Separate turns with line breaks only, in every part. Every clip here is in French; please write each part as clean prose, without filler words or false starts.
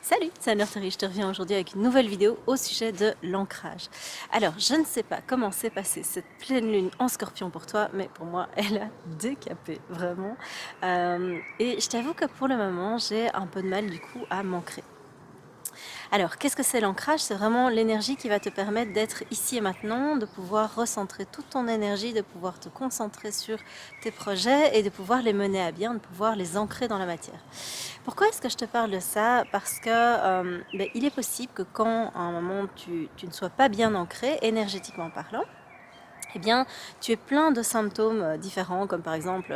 Salut, c'est Anne-Thérèse, je te reviens aujourd'hui avec une nouvelle vidéo au sujet de l'ancrage. Alors, je ne sais pas comment s'est passée cette pleine lune en scorpion pour toi, mais pour moi, elle a décapé, vraiment. Et je t'avoue que pour le moment, j'ai un peu de mal du coup à m'ancrer. Alors, qu'est-ce que c'est l'ancrage? C'est vraiment l'énergie qui va te permettre d'être ici et maintenant, de pouvoir recentrer toute ton énergie, de pouvoir te concentrer sur tes projets et de pouvoir les mener à bien, de pouvoir les ancrer dans la matière. Pourquoi est-ce que je te parle de ça? Parce que il est possible que quand à un moment tu ne sois pas bien ancré, énergétiquement parlant, eh bien, tu es plein de symptômes différents, comme par exemple,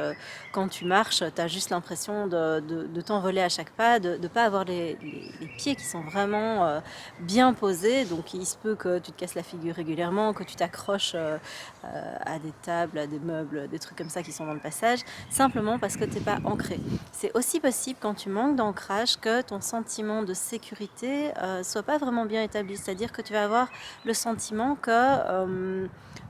quand tu marches, tu as juste l'impression de t'envoler à chaque pas, de ne pas avoir les pieds qui sont vraiment bien posés. Donc, il se peut que tu te casses la figure régulièrement, que tu t'accroches à des tables, à des meubles, des trucs comme ça qui sont dans le passage, simplement parce que tu n'es pas ancré. C'est aussi possible, quand tu manques d'ancrage, que ton sentiment de sécurité soit pas vraiment bien établi. C'est-à-dire que tu vas avoir le sentiment que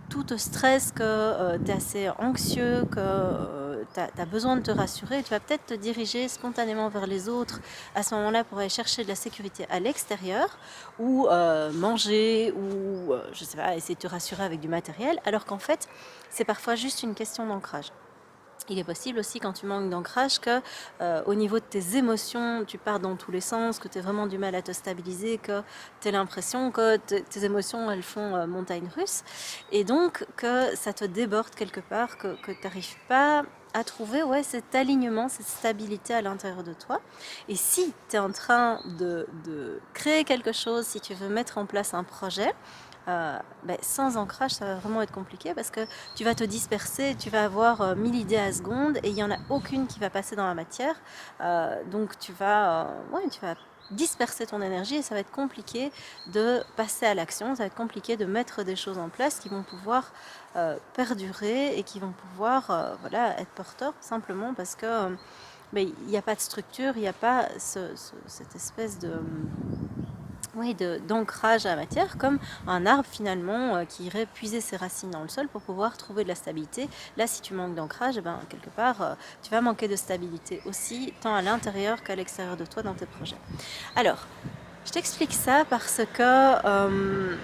tout te stresse, que tu es assez anxieux, que tu as besoin de te rassurer, tu vas peut-être te diriger spontanément vers les autres à ce moment-là pour aller chercher de la sécurité à l'extérieur, ou manger, ou je sais pas, essayer de te rassurer avec du matériel, alors qu'en fait, c'est parfois juste une question d'ancrage. Il est possible aussi, quand tu manques d'ancrage, que au niveau de tes émotions, tu pars dans tous les sens, que tu aies vraiment du mal à te stabiliser, que tu aies l'impression que tes émotions, elles font montagne russe, et donc que ça te déborde quelque part, que tu n'arrives pas à trouver cet alignement, cette stabilité à l'intérieur de toi. Et si tu es en train de créer quelque chose, si tu veux mettre en place un projet, sans ancrage, ça va vraiment être compliqué, parce que tu vas te disperser, tu vas avoir 1000 idées à seconde et il n'y en a aucune qui va passer dans la matière. Donc tu vas disperser ton énergie et ça va être compliqué de passer à l'action, ça va être compliqué de mettre des choses en place qui vont pouvoir perdurer et qui vont pouvoir être porteurs, simplement parce que il n'y a pas de structure, il n'y a pas cette espèce d'ancrage à la matière, comme un arbre finalement qui irait puiser ses racines dans le sol pour pouvoir trouver de la stabilité. Là, si tu manques d'ancrage, quelque part, tu vas manquer de stabilité aussi, tant à l'intérieur qu'à l'extérieur de toi dans tes projets. Alors, je t'explique ça parce que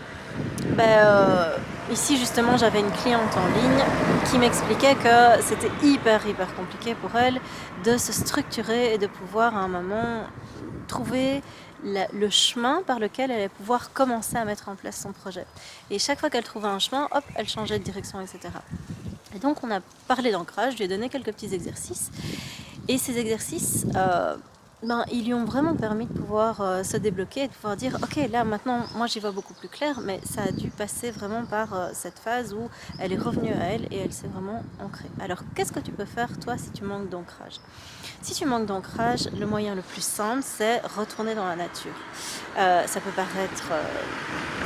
ici justement, j'avais une cliente en ligne qui m'expliquait que c'était hyper compliqué pour elle de se structurer et de pouvoir à un moment trouver le chemin par lequel elle allait pouvoir commencer à mettre en place son projet. Et chaque fois qu'elle trouvait un chemin, hop, elle changeait de direction, etc. Et donc on a parlé d'ancrage, je lui ai donné quelques petits exercices. Et ces exercices, ils lui ont vraiment permis de pouvoir se débloquer et de pouvoir dire ok, là maintenant moi j'y vois beaucoup plus clair, mais ça a dû passer vraiment par cette phase où elle est revenue à elle et elle s'est vraiment ancrée. Alors qu'est-ce que tu peux faire toi si tu manques d'ancrage? Si tu manques d'ancrage, le moyen le plus simple, c'est retourner dans la nature. Ça peut paraître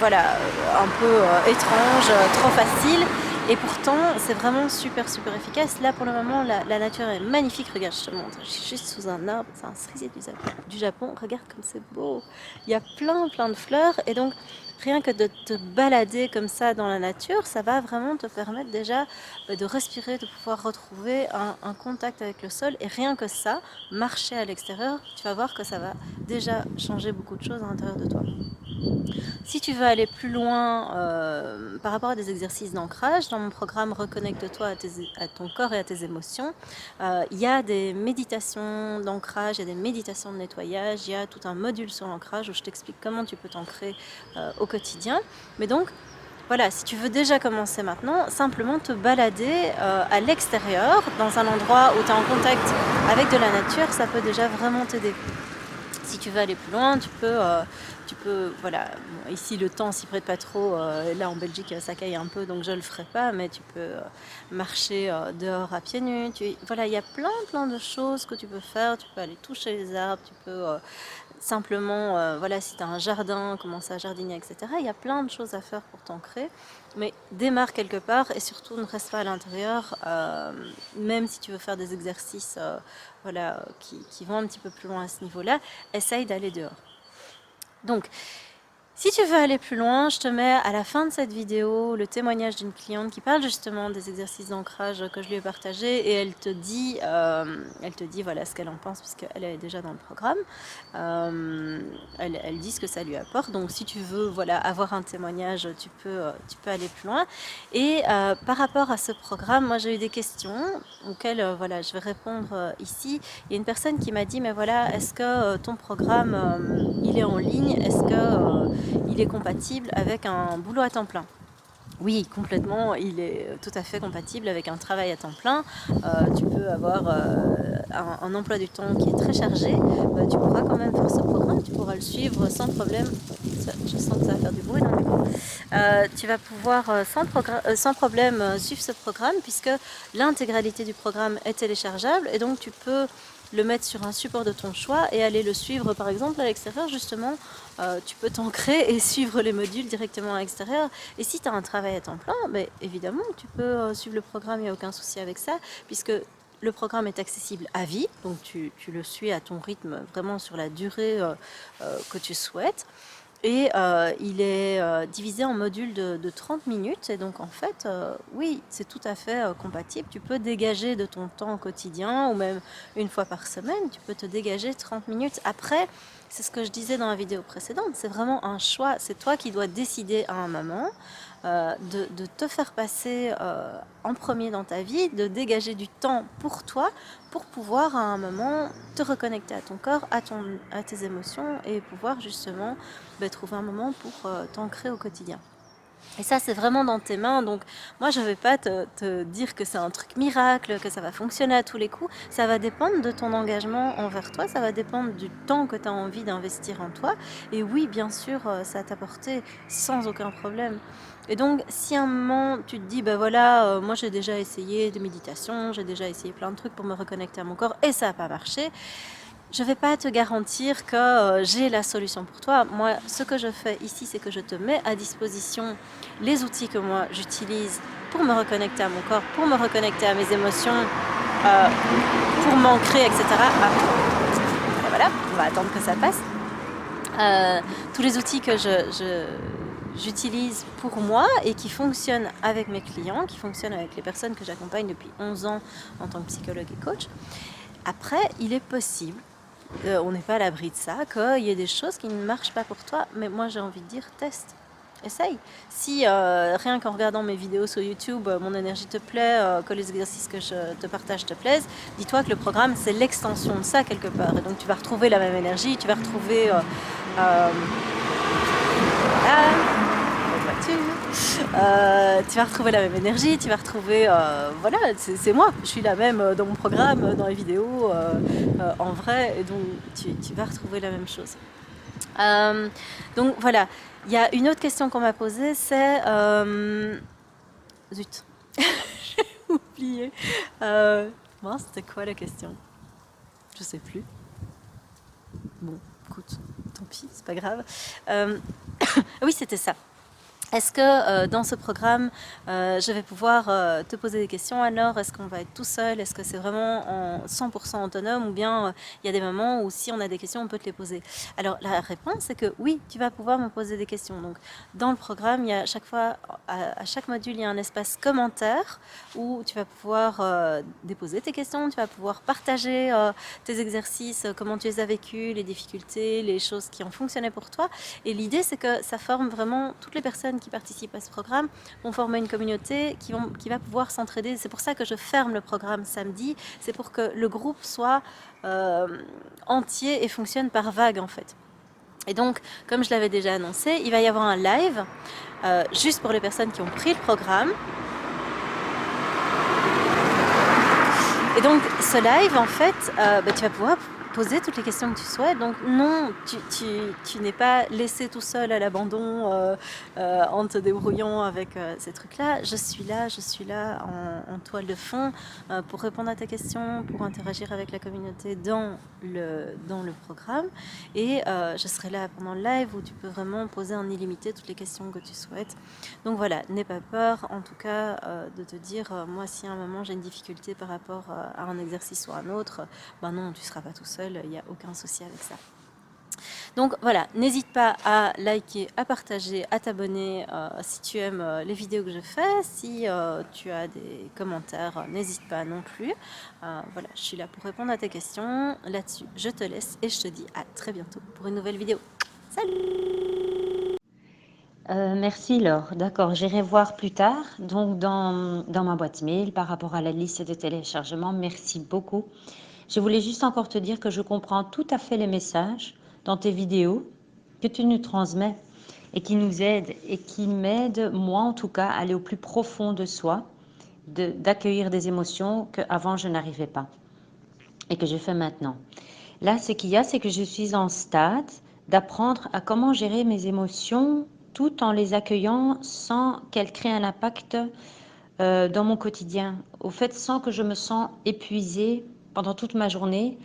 un peu étrange, trop facile, et pourtant c'est vraiment super efficace. Là pour le moment, la nature est magnifique. Regarde, je te montre, je suis juste sous un arbre, c'est un cerisier du Japon. Regarde comme c'est beau, il y a plein de fleurs, et donc rien que de te balader comme ça dans la nature, ça va vraiment te permettre déjà de respirer, de pouvoir retrouver un contact avec le sol. Et rien que ça, marcher à l'extérieur, tu vas voir que ça va déjà changer beaucoup de choses à l'intérieur de toi. Si tu veux aller plus loin par rapport à des exercices d'ancrage, dans mon programme Reconnecte-toi à ton corps et à tes émotions, il y a des méditations d'ancrage, il y a des méditations de nettoyage, il y a tout un module sur l'ancrage où je t'explique comment tu peux t'ancrer au quotidien. Mais donc, voilà, si tu veux déjà commencer maintenant, simplement te balader à l'extérieur, dans un endroit où tu es en contact avec de la nature, ça peut déjà vraiment t'aider. Si tu veux aller plus loin, voilà, bon, ici le temps s'y prête pas trop, là en Belgique ça caille un peu donc je le ferai pas, mais tu peux marcher dehors à pieds nus, voilà, il y a plein de choses que tu peux faire. Tu peux aller toucher les arbres, tu peux simplement, si tu as un jardin, commencer à jardiner, etc. Il y a plein de choses à faire pour t'ancrer, mais démarre quelque part et surtout ne reste pas à l'intérieur, même si tu veux faire des exercices qui vont un petit peu plus loin à ce niveau-là, essaye d'aller dehors. Donc, Si tu veux aller plus loin, je te mets à la fin de cette vidéo le témoignage d'une cliente qui parle justement des exercices d'ancrage que je lui ai partagés et elle te dit voilà ce qu'elle en pense puisqu'elle est déjà dans le programme. Elle dit ce que ça lui apporte. Donc si tu veux voilà, avoir un témoignage, tu peux aller plus loin. Et par rapport à ce programme, moi j'ai eu des questions auxquelles voilà, je vais répondre ici. Il y a une personne qui m'a dit mais voilà, est-ce que ton programme il est en ligne? Est-ce que il est compatible avec un boulot à temps plein? Oui, complètement, il est tout à fait compatible avec un travail à temps plein. Tu peux avoir un emploi du temps qui est très chargé. Tu pourras quand même faire ce programme, tu pourras le suivre sans problème. Je sens que ça va faire du bruit dans le micro. Tu vas pouvoir sans problème suivre ce programme puisque l'intégralité du programme est téléchargeable et donc tu peux le mettre sur un support de ton choix et aller le suivre par exemple à l'extérieur justement. Tu peux t'ancrer et suivre les modules directement à l'extérieur. Et si tu as un travail à temps plein, évidemment tu peux suivre le programme, il n'y a aucun souci avec ça, puisque le programme est accessible à vie, donc tu le suis à ton rythme, vraiment sur la durée que tu souhaites. Et il est divisé en modules de 30 minutes. Et donc en fait, oui, c'est tout à fait compatible. Tu peux dégager de ton temps quotidien ou même une fois par semaine, tu peux te dégager 30 minutes. Après, c'est ce que je disais dans la vidéo précédente, c'est vraiment un choix. C'est toi qui dois décider à un moment de te faire passer en premier dans ta vie, de dégager du temps pour toi pour pouvoir à un moment te reconnecter à ton corps, à tes émotions et pouvoir justement trouver un moment pour t'ancrer au quotidien. Et ça, c'est vraiment dans tes mains. Donc, moi, je ne vais pas te dire que c'est un truc miracle, que ça va fonctionner à tous les coups. Ça va dépendre de ton engagement envers toi. Ça va dépendre du temps que tu as envie d'investir en toi. Et oui, bien sûr, ça va t'apporter sans aucun problème. Et donc, si à un moment, tu te dis, ben voilà, moi, j'ai déjà essayé de méditation, j'ai déjà essayé plein de trucs pour me reconnecter à mon corps et ça n'a pas marché. Je ne vais pas te garantir que j'ai la solution pour toi. Moi, ce que je fais ici, c'est que je te mets à disposition les outils que moi j'utilise pour me reconnecter à mon corps, pour me reconnecter à mes émotions, pour m'ancrer, etc. Et voilà, on va attendre que ça passe. Tous les outils que j'utilise pour moi et qui fonctionnent avec mes clients, qui fonctionnent avec les personnes que j'accompagne depuis 11 ans en tant que psychologue et coach. Après, il est possible, on n'est pas à l'abri de ça, qu'il y ait des choses qui ne marchent pas pour toi, mais moi j'ai envie de dire teste. Essaye. Si rien qu'en regardant mes vidéos sur YouTube, mon énergie te plaît, que les exercices que je te partage te plaisent, dis-toi que le programme c'est l'extension de ça quelque part. Et donc tu vas retrouver la même énergie, tu vas retrouver tu vas retrouver la même énergie, tu vas retrouver, voilà, c'est moi, je suis la même dans mon programme, dans les vidéos, en vrai, et donc tu vas retrouver la même chose. Donc voilà, il y a une autre question qu'on m'a posée, c'est... Zut, j'ai oublié. C'était quoi la question? Je sais plus. Bon, écoute, tant pis, c'est pas grave. Oui, c'était ça. Est-ce que dans ce programme, je vais pouvoir te poser des questions alors? Est-ce qu'on va être tout seul? Est-ce que c'est vraiment en 100% autonome? Ou bien il y a des moments où si on a des questions, on peut te les poser? Alors la réponse, c'est que oui, tu vas pouvoir me poser des questions. Donc dans le programme, il y a chaque fois, à chaque module, il y a un espace commentaire où tu vas pouvoir déposer tes questions, tu vas pouvoir partager tes exercices, comment tu les as vécus, les difficultés, les choses qui ont fonctionné pour toi. Et l'idée, c'est que ça forme vraiment toutes les personnes qui participent à ce programme vont former une communauté qui va pouvoir s'entraider. C'est pour ça que je ferme le programme samedi. C'est pour que le groupe soit entier et fonctionne par vague en fait. Et donc, comme je l'avais déjà annoncé, il va y avoir un live juste pour les personnes qui ont pris le programme. Et donc, ce live, en fait, tu vas pouvoir poser toutes les questions que tu souhaites. Donc non, tu n'es pas laissé tout seul à l'abandon en te débrouillant avec ces trucs-là. Je suis là en toile de fond pour répondre à tes questions, pour interagir avec la communauté dans le programme. Et je serai là pendant le live où tu peux vraiment poser en illimité toutes les questions que tu souhaites. Donc voilà, n'aie pas peur en tout cas de te dire, moi si à un moment j'ai une difficulté par rapport à un exercice ou à un autre, ben non, tu ne seras pas tout seul, il n'y a aucun souci avec ça. Donc voilà, n'hésite pas à liker, à partager, à t'abonner si tu aimes les vidéos que je fais. Si tu as des commentaires, n'hésite pas non plus. Voilà, je suis là pour répondre à tes questions. Là-dessus, je te laisse et je te dis à très bientôt pour une nouvelle vidéo. Salut!
Merci Laure, d'accord, j'irai voir plus tard, donc dans ma boîte mail par rapport à la liste de téléchargement, merci beaucoup. Je voulais juste encore te dire que je comprends tout à fait les messages dans tes vidéos que tu nous transmets et qui nous aident et qui m'aident, moi en tout cas, à aller au plus profond de soi, d'accueillir des émotions qu'avant je n'arrivais pas et que je fais maintenant. Là, ce qu'il y a, c'est que je suis en stade d'apprendre à comment gérer mes émotions tout en les accueillant sans qu'elles créent un impact dans mon quotidien. Au fait, sans que je me sens épuisée pendant toute ma journée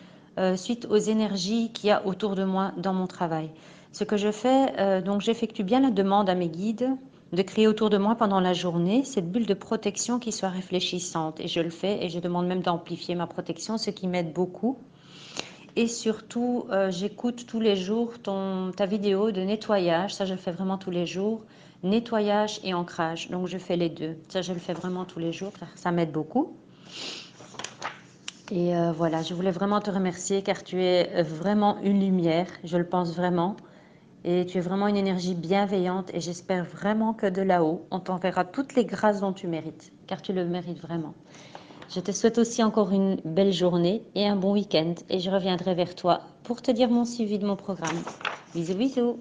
suite aux énergies qu'il y a autour de moi dans mon travail. Ce que je fais, donc j'effectue bien la demande à mes guides de créer autour de moi pendant la journée cette bulle de protection qui soit réfléchissante. Et je le fais et je demande même d'amplifier ma protection, ce qui m'aide beaucoup. Et surtout, j'écoute tous les jours ta vidéo de nettoyage. Ça, je le fais vraiment tous les jours. Nettoyage et ancrage. Donc, je fais les deux. Ça, je le fais vraiment tous les jours. Ça m'aide beaucoup. Et voilà, je voulais vraiment te remercier car tu es vraiment une lumière. Je le pense vraiment. Et tu es vraiment une énergie bienveillante. Et j'espère vraiment que de là-haut, on t'enverra toutes les grâces dont tu mérites. Car tu le mérites vraiment. Je te souhaite aussi encore une belle journée et un bon week-end et je reviendrai vers toi pour te dire mon suivi de mon programme. Bisous bisous.